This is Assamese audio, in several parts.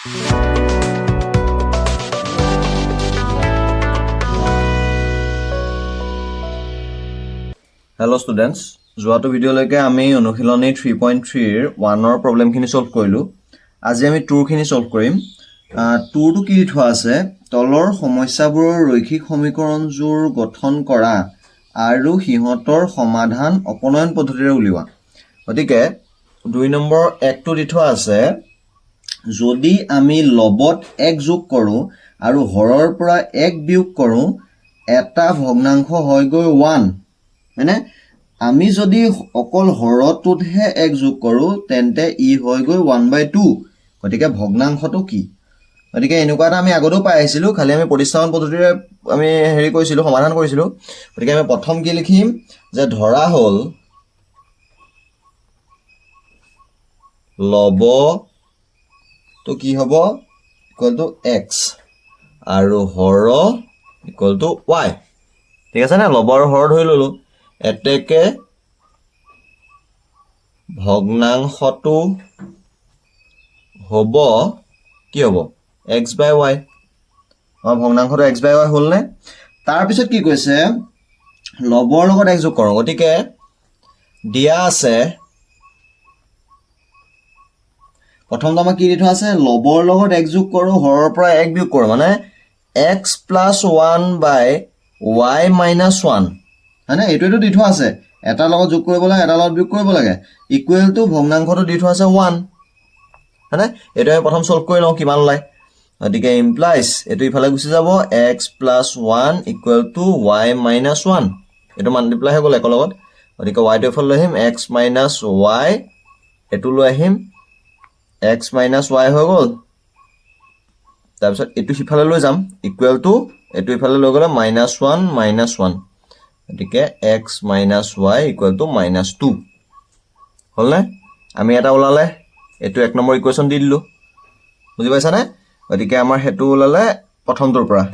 Hello students, যোৱাটো ভিডিঅ'লৈকে আমি অনুশীলনী 3.3 ৰ 1 ৰ প্ৰবলেমখিনি সলভ কৰিলো। আজি আমি 2 খিনি সলভ কৰিম। 2 টো কি লিখা আছে? তলৰ সমস্যাবোৰৰ ৰৈখিক সমীকৰণযোৰ গঠন কৰা আৰু সিহঁতৰ সমাধান অপনয়ন পদ্ধতিৰে উলিওৱা। গতিকে 2 নম্বৰ 1 টো লিখা আছে যদি আমি লবত 1 যোগ কৰো আৰু হৰৰ পৰা 1 বিয়োগ কৰো এটা ভগ্নাংশ হয় গৈ 1 মানে আমি যদি অকল হৰটোতহে 1 যোগ কৰো তেন্তে ই হয় গৈ 1/2 গতিকে ভগ্নাংশটো কি গতিকে এনেকুৱা এটা আমি আগতেও পাই আহিছিলো খালি আমি প্ৰতিস্থাপন পদ্ধতিৰে আমি হেৰি কৰিছিলো সমাধান কৰিছিলো গতিকে আমি প্ৰথম কি লিখিম যে ধৰা হল লব তো কি হ'ব ইকুৱেল টু x আৰু হৰ ইকুৱেল টু y ঠিক আছে না লব আৰু হৰ ধৰি ললো এতেকে ভগ্নাংশটো হ'ব কি হ'ব x/y ভগ্নাংশটো x/y হ'ল নে তাৰ পিছত কি কৈছে লবৰ লগত 1 যোগ কৰোঁ গতিকে দিয়া আছে প্ৰথমটো আমাৰ কি লিখা আছে লবৰ লগত 1 যোগ কৰোঁ হৰৰ পৰা 1 বিয়োগ কৰোঁ মানে x + 1/y - 1 হয়নে এইটোটো দি থোৱা আছে এটা লগত যোগ কৰিব লাগে এটা লগত বিয়োগ কৰিব লাগে ইকুৱেল টু ভগ্নাংশটো দি থোৱা আছে 1 হয়নে এটা আমি প্ৰথম সলভ কৰি লওঁ কিমান ওলাই গতিকে ইমপ্লাইজ এটো ইফালে গুছি যাব x + 1 = y - 1 এটো মাল্টিপ্লাই হৈ গ'ল একৰ লগত গতিকে y টো ইফালে লৈ আহিম x - y এটো লৈ আহিম x - y হৈ গ'ল তাৰ পিছত এটো সিফালে লৈ যাম ইকুৱেল টু এটো ইফালে লৈ গ'লে -1 - 1 গতিকে x - y = -2 হল না আমি এটা ওলালে এটো 1 নম্বৰ ইকুৱেশ্যন দি দিলো বুজি পাইছা নে গতিকে আমাৰ হেতু ওলালে প্ৰথমটোৰ পৰা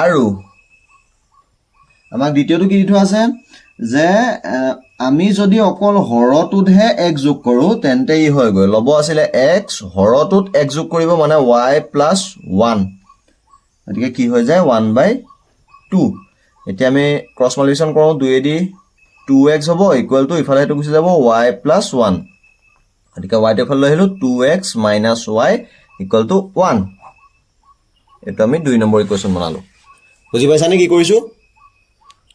আৰু আমাক দ্বিতীয়টো কি দিথোৱা আছে যে আমি যদি অকল হৰটোতহে 1 যোগ কৰো তেন্তে ই হয় গৈ লব আছিল x হৰটোত 1 যোগ কৰিব মানে y + 1 গতিকে কি হৈ যায় 1/2 এতিয়া আমি ক্ৰস মাল্টিপ্লিকেশ্যন কৰো 2 এদি 2x হ'ব ইকুৱেল টু ইফালে হেতু গুছি যাব y + 1 গতিকে y টো ইফালে লৈ আহিলো 2x - y = 1 এটো আমি 2 নম্বৰ ইকুৱেশ্যন বনালো বুজি পাইছা নে কি কৰিছো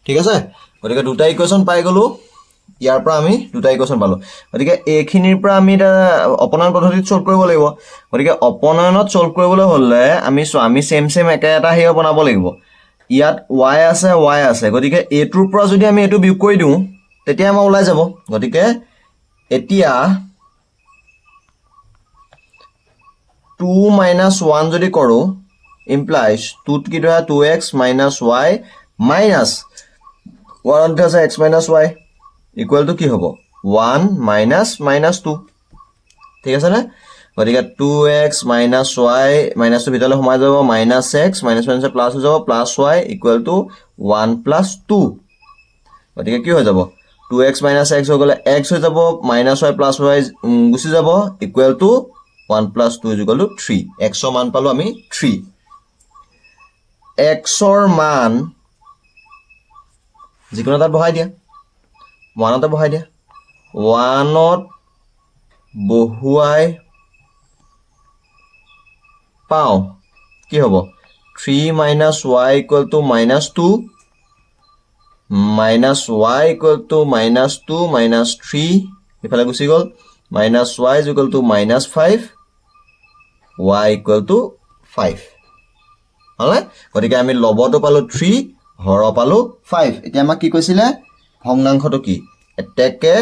ঠিক আছে গতিকে দুটা ইকুৱেশ্যন পাই গলো ইয়াৰ পৰা আমি দুটা ইকুৱেশ্যন পালো গতিকে এইখিনিৰ পৰা আমি এটা অপনয়ন পদ্ধতিত সলভ কৰিব লাগিব গতিকে অপনয়নত সলভ কৰিবলৈ হলে আমি সেম একে এটা হেয় বনাব লাগিব ইয়াত y আছে গতিকে এটোৰ পৰা যদি আমি এটো বিয়োগ কৰি দিও তেতিয়া আমাৰ ওলাই যাব গতিকে এতিয়া 2 - 1 যদি কৰো implies 2 কি ধৰা 2x - y minus 1 আছে x - y equal to কি হ'ব 1 - -2 ঠিক আছে না গতিকে 2x - y minus to ভিতৰলৈ সোমাই যাব -x minus প্লাস হৈ যাব +y equal to 1 + 2 গতিকে কি হৈ যাব 2x - x হৈ গলে x হৈ যাব -y + y গুছি যাব equal to 1 + 2 = 3 x ৰ মান পালো আমি 3 x ৰ মান যিকোনো তাত বহাই দিয়া 1 তে বহাই দিয়া 1 ত বহুৱাই পাও কি হ'ব 3 - y = -2 - y = -2 - 3 ইফালে গুছি গল -y = -5 y = 5 হলে গতিকে আমি লবটো পালো 3 হৰ পালো 5 এতিয়া আমাক কি কৈছিলে ভগ্নাংশটো কি এতেকে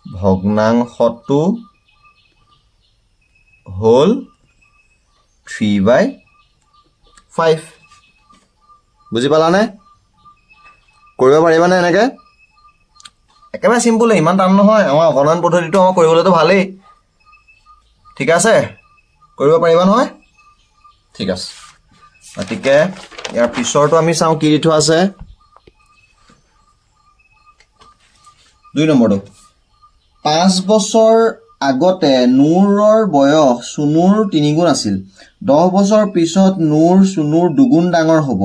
ভগ্নাংশটো হল 3/5 বুজি পালানে কৰিব পাৰিবা নে এনেকে একেবাৰে সিম্পল ইমান টান নহয় আমাৰ অপনয়ন পদ্ধতিটো আমাৰ কৰিবলৈতো ভালেই ঠিক আছে কৰিব পাৰিবা নহয় ঠিক আছে গতিকে ইয়াৰ পিছৰটো আমি চাও কি দিথোৱা আছে 2 নম্বৰটো 5 বছৰ আগতে নুৰৰ বয়স চুনুৰ 3 গুণ আছিল 10 বছৰ পিছত নুৰ চুনুৰ 2 গুণ ডাঙৰ হ'ব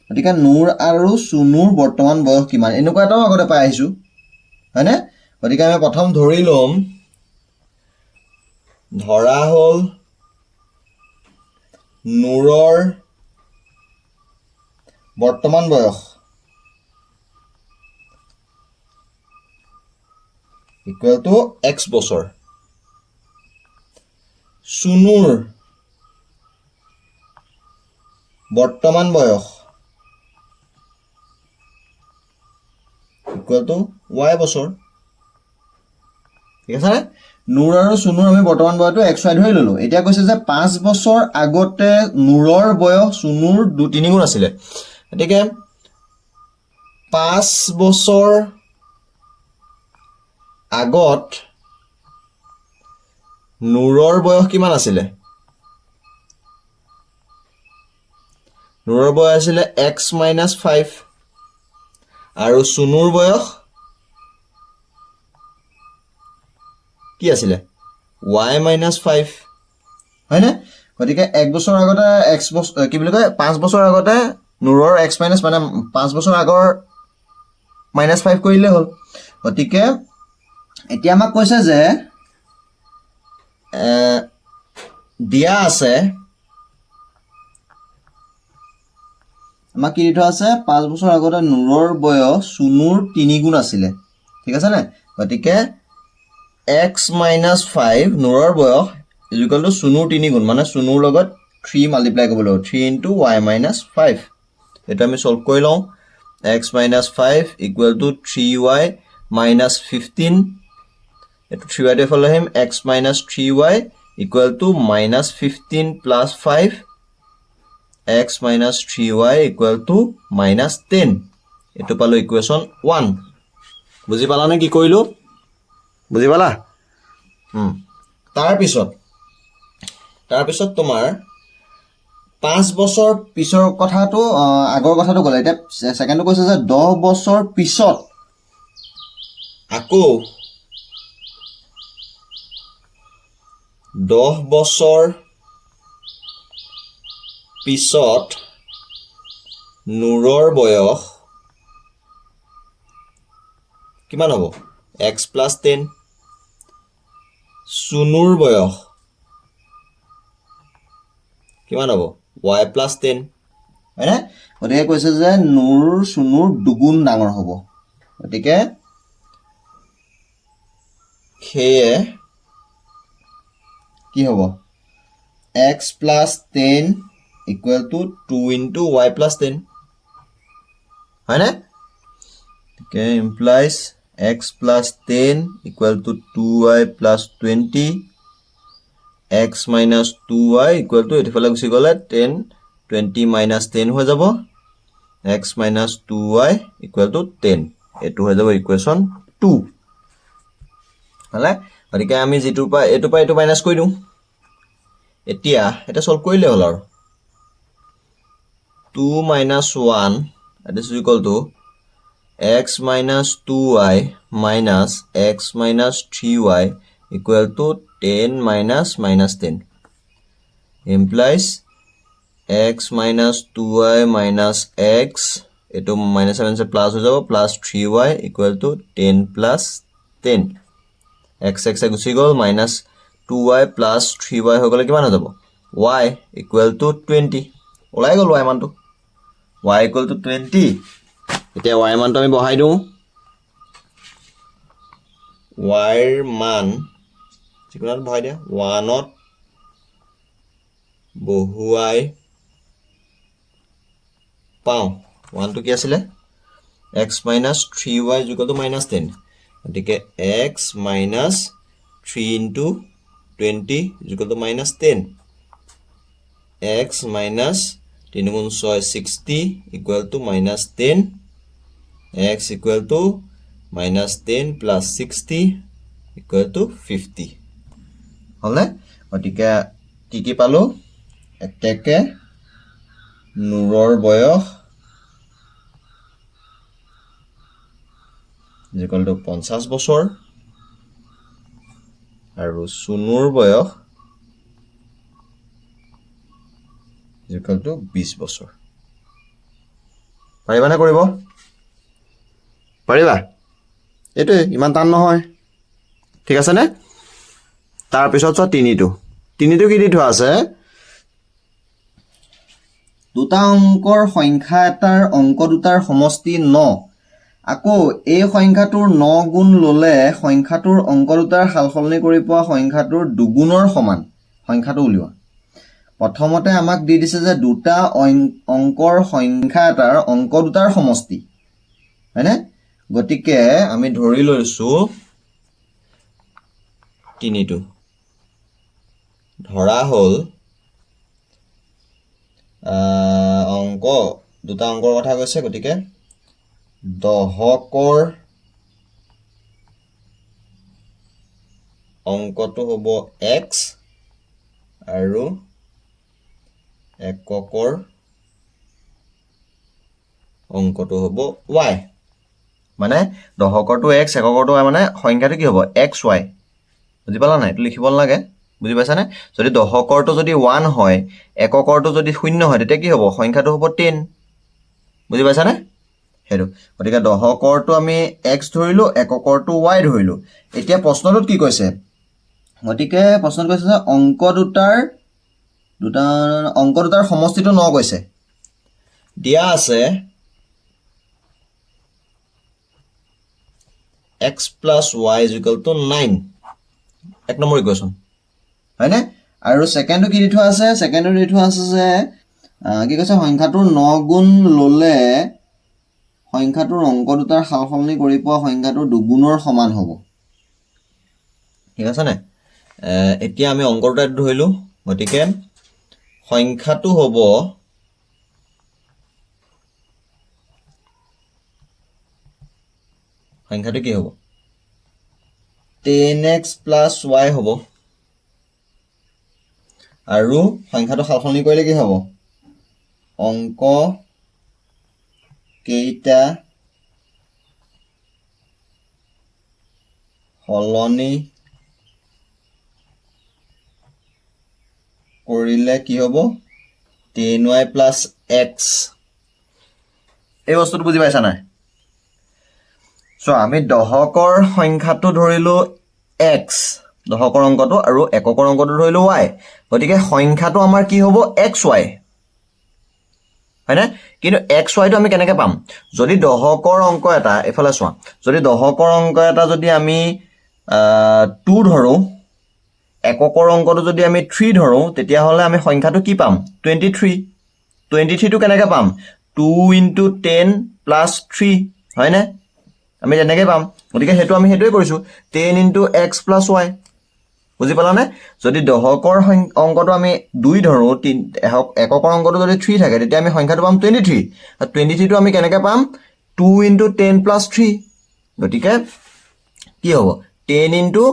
গতিকে নুৰ আৰু চুনুৰ বৰ্তমান বয়স কিমান এনেকুৱা এটাও আগতে পাই আহিছো হয়নে গতিকে আমি প্ৰথম ধৰি লম ধৰা হ'ল নুৰৰ বৰ্তমান বয়স ইকুৱেল টু x বছৰ চুনুৰ বৰ্তমান বয়স ইকুৱেল টু y বছৰ ঠিক আছে নে নুৰ আৰু চুনুৰ আমি বৰ্তমান বয়সটো x y ধৰি ললো এতিয়া কৈছে যে 5 বছৰ আগতে নুৰৰ বয়স চুনুৰ 2-3 গুণ আছিলে গতিকে 5 বছৰ আগত নুৰৰ বয়স কিমান আছিলে নুৰৰ বয়স আছিলে x - 5 আৰু চুনুৰ বয়স কি আছিলে y - 5 হয়নে গতিকে 1 বছৰ আগতে x কি বুলি কয় 5 বছৰ আগতে নুৰৰ x - মানে 5 বছৰ আগৰ -5 কৰিলে হ'ল গতিকে এতিয়া আমাক কৈছে যে দিয়া আছে আমাক কি দিঠা আছে 5 বছৰ আগতে নুৰৰ বয়স চুনুৰ 3 গুণ আছিলে ঠিক আছে নে গতিকে x - 5 নুৰৰ বয়স ইকুৱেল টু চুনুৰ 3 গুণ মানে চুনুৰ লগত 3 মাল্টিপ্লাই কৰিব লাগিব 3 * y - 5 এটা আমি সলভ কৰি লওঁ x - 5 ইকুৱেল টু 3y - 15 এটো 3y তে ফল আহিম x - 3y equal to -15 + 5 x - 3y equal to -10 এটো পালো ইকুৱেশ্যন 1 বুজি পালা নে কি কৰিলো বুজি পালা তাৰ পিছত তোমাৰ 5 বছৰ পিছৰ কথাটো আগৰ কথাটো গলে এটা সেকেন্ডটো কৈছে যে 10 বছৰ পিছত আকৌ 10 বছৰ পিছত নুৰৰ বয়স কিমান হ'ব x + 10 চুনুৰ বয়স কিমান হ'ব y + 10 হয়নে গতিকে কৈছে যে নুৰ চুনুৰ 2 গুণ ডাঙৰ হ'ব গতিকে সেয়ে কি হ'ব x + 10 equal to 2 into y + 10 হয়নে okay implies x + 10 equal to 2y + 20 x - 2y equal to এফালে গুচি গলে 10 20 - 10 হৈ যাব x - 2y equal to 10 এটো হৈ যাব ইকুৱেশ্যন 2 হলে গতিকে আমি যেটো পা এটো মাইনাস কৰি দিও এতিয়া এটা সলভ কৰিলে হল আৰু 2 - 1 that is equal to x - 2y minus x - 3y equal to 10 - -10 implies x - 2y minus x eto -7 se plus ho jabo plus 3y equal to 10 + 10 x e gusi gol minus 2y plus 3y ho gole kiman ho jabo y equal to 20 olai gol y মান to y equal to 20 এতিয়া y মান to আমি বহাই দিও y এর মান যিকোনাত বহাই দিয়া 1 ত বহুৱাই পাও 1 to কি আছিল x - 3y -10 গতিকে x - 3 into 20 -10 x minus 3 গুণ 6 60 equal to -10 x equal to -10 plus 60 equal to 50 হলে গতিকে কি পালো একেকে নুৰৰ বয়স equal to 50 বছৰ আৰু চুনুৰ বয়স ইকুৱেল টু 20 বছৰ পাৰিবানে কৰিব পাৰিবা এইটোৱে ইমান টান নহয় ঠিক আছেনে তাৰপিছত চোৱা তিনিটো কি দি থোৱা আছে দুটা অংকৰ সংখ্যা এটাৰ অংক দুটাৰ সমষ্টি 9 আকৌ এই সংখ্যাটোৰ 9 গুণ ল'লে সংখ্যাটোৰ অংক দুটাৰ সালসলনি কৰি পোৱা সংখ্যাটোৰ দুগুণৰ সমান সংখ্যাটো উলিওৱা প্ৰথমতে আমাক দি দিছে যে দুটা অংকৰ সংখ্যা এটাৰ অংক দুটাৰ সমষ্টি হয়নে গতিকে আমি ধৰি লৈছো তিনিটো ধৰা হ'ল অংক দুটা অংকৰ কথা কৈছে গতিকে দহকৰ অংকটো হ'ব x আৰু এককৰ অংকটো হ'ব y মানে দহকৰটো x এককৰটো y মানে সংখ্যাটো কি হ'ব xy বুজি পালা নাই এইটো লিখিব নালাগে বুজি পাইছানে যদি দহকৰটো যদি 1 হয় এককৰটো যদি 0 হয় তেতিয়া কি হ'ব সংখ্যাটো হ'ব 10 বুজি পাইছানে হেটো গতিকে দহকৰটো আমি x ধৰিলো এককৰটো y ধৰিলো এতিয়া প্ৰশ্নটোত কি কৈছে গতিকে প্ৰশ্নত কৈছে যে অংক দুটাৰ সমষ্টিটো 9 কৈছে দিয়া আছে x plus y is equal to 9 এক নম্বৰ ইকুৱেশ্যন হয়নে আৰু সেকেন্ডটো কি দি থোৱা আছে সেকেন্ডটো দি থোৱা আছে যে কি কৈছে সংখ্যাটোৰ 9 গুণ ল'লে সংখ্যাটোৰ অংক দুটাৰ সালসলনি কৰি পোৱা সংখ্যাটোৰ দুগুণৰ সমান হ'ব ঠিক আছে নে এতিয়া আমি অংক দুটা ধৰিলো গতিকে সংখ্যাটো হ'ব সংখ্যাটো কি হ'ব 10x plus y হ'ব আৰু সংখ্যাটো সালসলনি কৰিলে কি হ'ব অংক কেইটা সলনি কৰিলে কি হ'ব 10y plus x এই বস্তুটো বুজি পাইছা নাই সো আমি দহকৰ সংখ্যাটো ধৰিলো x দহকৰ অংকটো আৰু এককৰ অংকটো ধৰিলো y গতিকে সংখ্যাটো আমাৰ কি হ'ব xy হয়নে কিন্তু xy টো আমি কেনেকৈ পাম যদি দহকৰ অংক এটা এফালে চোৱা যদি দহকৰ অংক এটা যদি আমি 2 ধৰো এককৰ অংকটো যদি আমি 3 ধৰো তেতিয়া হলে আমি সংখ্যাটো কি পাম 23 টো কেনেকৈ পাম 2 into 10 plus 3 হয়নে আমি যেনেকৈ পাম গতিকে হেতু আমি হেতুৱে কৰিছো 10 into x plus y বুজি পালানে যদি দহকৰ অংকটো আমি 2 ধৰো এককৰ অংকটো যদি 3 থাকে তেতিয়া আমি সংখ্যাটো পাম 23 আৰু 23 টো আমি কেনেকৈ পাম 2 into 10 plus 3 গতিকে কি হ'ব 10 into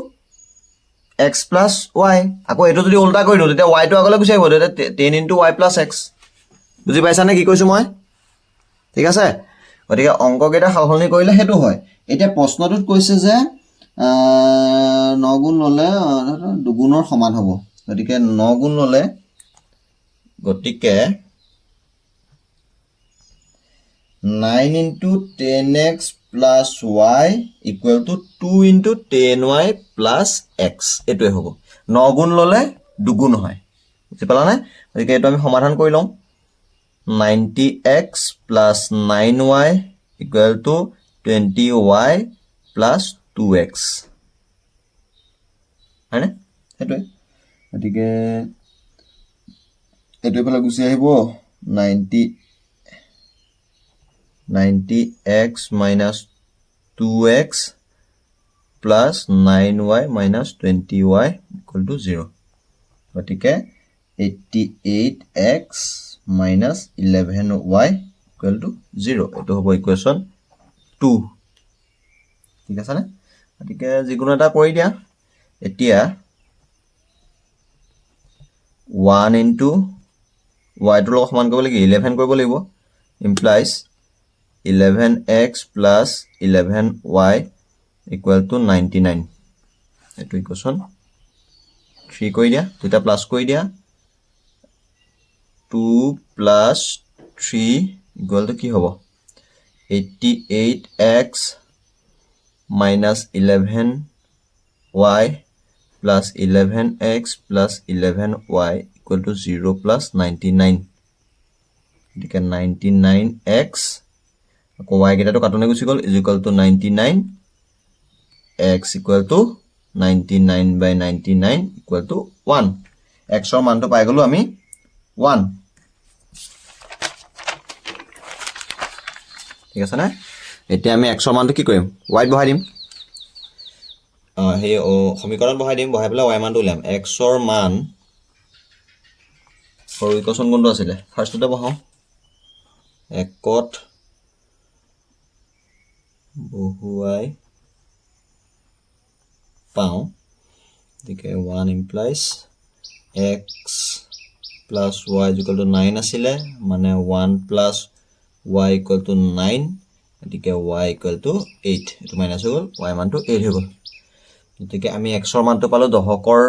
x plus y আকৌ এটো যদি উল্টা কৰি দিও তেতিয়া y টো আগলৈ গুছি আহিব তেতিয়া 10 into y plus x বুজি পাইছানে কি কৈছো মই ঠিক আছে গতিকে অংক কেইটা সালসলনি কৰিলে হেতু হয় এতিয়া প্ৰশ্নটোত কৈছে যে 9 গুণ ল'লে দুগুণৰ সমান হ'ব গতিকে 9 গুণ ল'লে গতিকে 9 into 10x plus y equal to 2 into 10y plus x এটোৱে হ'ব 9 গুণ ল'লে দুগুণ হয় বুজি পালানে গতিকে এটো আমি সমাধান কৰি লওঁ 90x plus 9y equal to 20y plus 2x হয়নে হেতুৱে গতিকে এটো এফালে গুছি আহিব 90x minus 2x plus 9y minus 20y equal to 0 গতিকে 88x minus 11y equal to 0 এটো হ'ব ইকুৱেশ্যন 2 ঠিক আছে নে গতিকে যিকোনো এটা কৰি দিয়া এতিয়া 1 into y টোৰ লগত সমান কৰিব লাগিব 11 কৰিব লাগিব implies 11x plus 11y equal to 99 এটো ইকুৱেশ্যন 3 কৰি দিয়া দুটা প্লাছ কৰি দিয়া 2 প্লাছ 3 ইকুৱেল টু কি হ'ব 88x minus 11y plus 11x plus 11y equal to 0 plus 99 গতিকে 99x আকৌ y কেইটাটো কাটনে গুচি গ'ল is equal to 99 x equal to 99 by 99 equal to 1 x ৰ মানটো পাই গলো আমি 1 ঠিক আছে না এতিয়া আমি x ৰ মানটো কি কৰিম y বহাই দিম হে সমীকৰণ বহাই দিম বহাই পেলাই y মানটো উলিয়াম x ৰ মান সৰু ইকুৱেশ্যন কোনটো আছিল ফাৰ্ষ্টতে বহাও একত বহুৱাই পাওঁ গতিকে 1 implies x plus y is equal to 9 আছিলে মানে 1 plus y equal to 9 গতিকে y equal to 8 এটো মাইনাস হৈ গ'ল y মানটো 8 হৈ গ'ল গতিকে আমি x ৰ মানটো পালো দশকৰ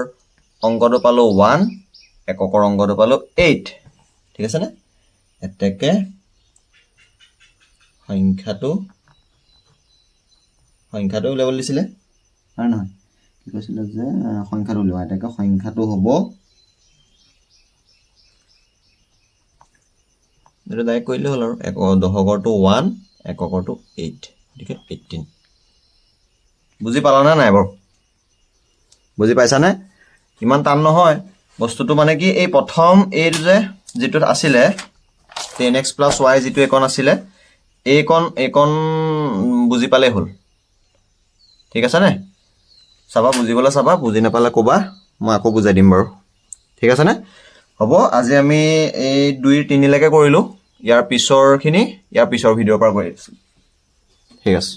অংকটো পালো 1 এককৰ অংকটো পালো 8 ঠিক আছে না এতেকে সংখ্যাটো উলিয়াব দিছিলে হয় নহয় কি কৈছিল যে সংখ্যাটো উলিয়াও এতেকে সংখ্যাটো হ'ব এটা ডাইৰেক্ট কৰিলে হ'ল আৰু দশকৰটো 1 এককৰটো 8 ঠিক আছে 18 বুজি পালা না নাই বাৰু বুজি পাইছা নে ইমান টান নহয় বস্তুটো মানে কি এই প্ৰথম এই যে যেটো আছিল 10x + y যেটো একন আছিল এইকন বুজি পালে হ'ল ঠিক আছে নে চাবা বুজিবলা চাবা বুজি নাপালে কবা মই আকৌ বুজাই দিম বাৰু ঠিক আছে নে হ'ব আজি আমি এই 2 3 লৈকে কৰিলো ইয়াৰ পিছৰ ভিডিঅ'ৰ পৰা গৈ আছো ঠিক আছে